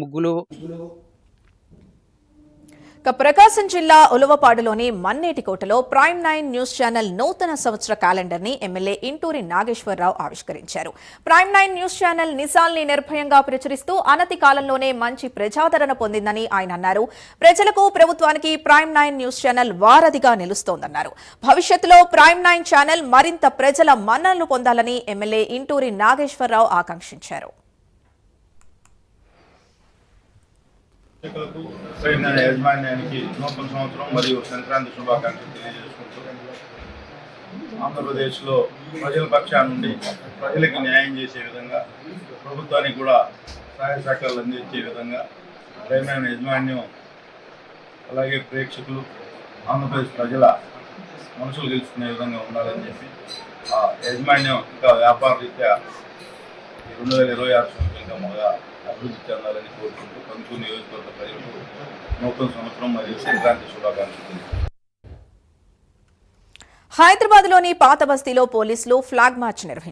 ముగ్గులు ప్రకాశం జిల్లా ఉలవపాడులోని మన్నేటికోటలో prime 9 news channel నూతన సంవత్సర క్యాలెండర్ ని ఎమ్మెల్యే ఇంటూరి నాగేశ్వరరావు ఆవిష్కరించారు. ప్రైమ్ 9 న్యూస్ ఛానల్ నిజాల్ని నిర్భయంగా ప్రచురిస్తూ అనతి కాలంలోనే మంచి ప్రజాదరణ పొందిందని ఆయన అన్నారు. ప్రజలకు ప్రభుత్వానికి ప్రైమ్ 9 న్యూస్ ఛానల్ వారధిగా నిలుస్తోందన్నారు. భవిష్యత్తులో ప్రైమ్ 9 ఛానల్ మరింత ప్రజల మన్ననలు పొందాలని ఎమ్మెల్యే ఇంటూరి నాగేశ్వరరావు ఆకాంక్షించారు. యాజమాన్యానికి నూతన సంవత్సరం మరియు సంక్రాంతి శుభాకాంక్షలు తెలియజేసుకుంటూ ఆంధ్రప్రదేశ్లో ప్రజల పక్షాన నుండి ప్రజలకి న్యాయం చేసే విధంగా ప్రభుత్వానికి కూడా సహాయ సహకారాలు అందించే విధంగా ప్రైమైన యాజమాన్యం అలాగే ప్రేక్షకులు ఆంధ్రప్రదేశ్ ప్రజల మనసులు గెలుచుకునే విధంగా ఉండాలని చెప్పి ఆ యాజమాన్యం ఇంకా వ్యాపార రీత్యా 2026 సంవత్సరంగా మొదగా అభివృద్ధి చెందాలని కోరుకుంటూ కంచూరు నియోజకవర్గ ప్రజలకు నూతన సంవత్సరం మరియు సంక్రాంతి శుభాకాంక్షలు. హైదరాబాద్లోని పాత బస్తీలో పోలీసులు ఫ్లాగ్ మార్చ్ నిర్వహించారు.